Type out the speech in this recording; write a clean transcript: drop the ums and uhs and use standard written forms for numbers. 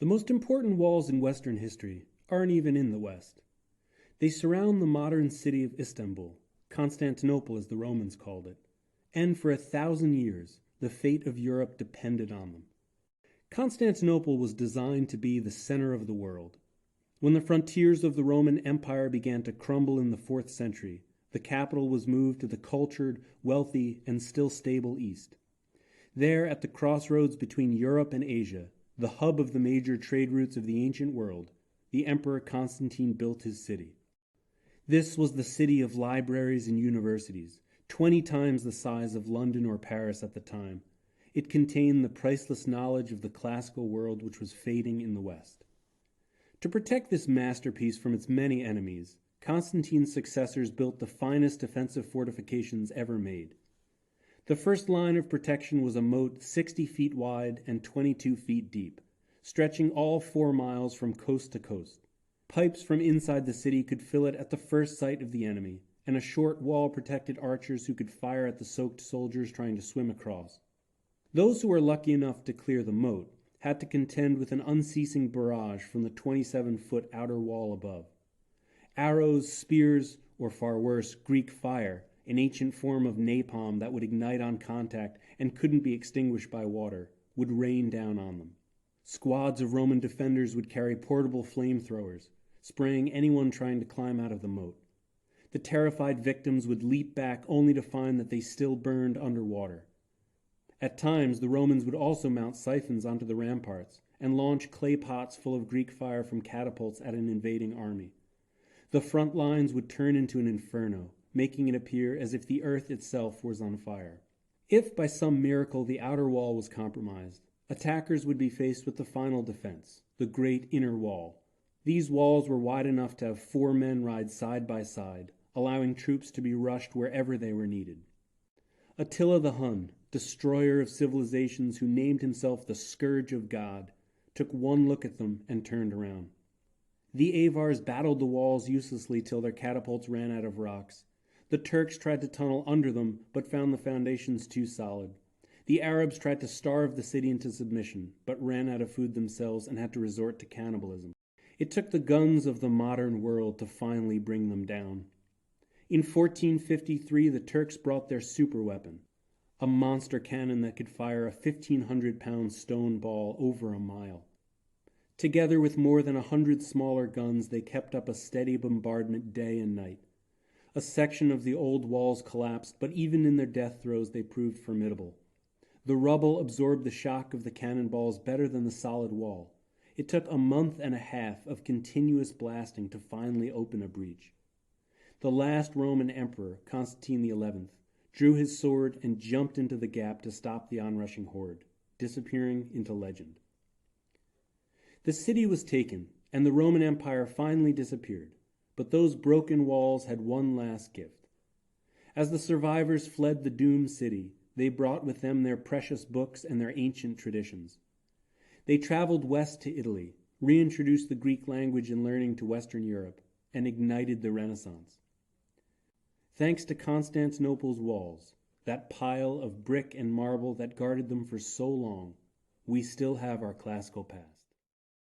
The most important walls in Western history aren't even in the West. They surround the modern city of Istanbul, Constantinople as the Romans called it, and for 1,000 years the fate of Europe depended on them. Constantinople was designed to be the center of the world. When the frontiers of the Roman Empire began to crumble in the 4th century, the capital was moved to the cultured, wealthy, and still stable East. There, at the crossroads between Europe and Asia, the hub of the major trade routes of the ancient world, the Emperor Constantine built his city. This was the city of libraries and universities, 20 times the size of London or Paris at the time. It contained the priceless knowledge of the classical world which was fading in the West. To protect this masterpiece from its many enemies, Constantine's successors built the finest defensive fortifications ever made. The first line of protection was a moat 60 feet wide and 22 feet deep, stretching all 4 miles from coast to coast. Pipes from inside the city could fill it at the first sight of the enemy, and a short wall protected archers who could fire at the soaked soldiers trying to swim across. Those who were lucky enough to clear the moat had to contend with an unceasing barrage from the 27-foot outer wall above. Arrows, spears, or far worse, Greek fire, an ancient form of napalm that would ignite on contact and couldn't be extinguished by water, would rain down on them. Squads of Roman defenders would carry portable flamethrowers, spraying anyone trying to climb out of the moat. The terrified victims would leap back only to find that they still burned underwater. At times, the Romans would also mount siphons onto the ramparts and launch clay pots full of Greek fire from catapults at an invading army. The front lines would turn into an inferno, making it appear as if the earth itself was on fire. If by some miracle the outer wall was compromised, attackers would be faced with the final defense, the great inner wall. These walls were wide enough to have 4 men ride side by side, allowing troops to be rushed wherever they were needed. Attila the Hun, destroyer of civilizations who named himself the Scourge of God, took one look at them and turned around. The Avars battled the walls uselessly till their catapults ran out of rocks. The Turks tried to tunnel under them, but found the foundations too solid. The Arabs tried to starve the city into submission, but ran out of food themselves and had to resort to cannibalism. It took the guns of the modern world to finally bring them down. In 1453, the Turks brought their superweapon, a monster cannon that could fire a 1,500-pound stone ball over a mile. Together with more than 100 smaller guns, they kept up a steady bombardment day and night. A section of the old walls collapsed, but even in their death throes they proved formidable. The rubble absorbed the shock of the cannonballs better than the solid wall. It took a month and a half of continuous blasting to finally open a breach. The last Roman emperor, Constantine XI, drew his sword and jumped into the gap to stop the onrushing horde, disappearing into legend. The city was taken, and the Roman Empire finally disappeared, but those broken walls had one last gift. As the survivors fled the doomed city, they brought with them their precious books and their ancient traditions. They traveled west to Italy, reintroduced the Greek language and learning to Western Europe, and ignited the Renaissance. Thanks to Constantinople's walls, that pile of brick and marble that guarded them for so long, we still have our classical past.